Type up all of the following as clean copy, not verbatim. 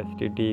STD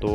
2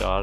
4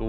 2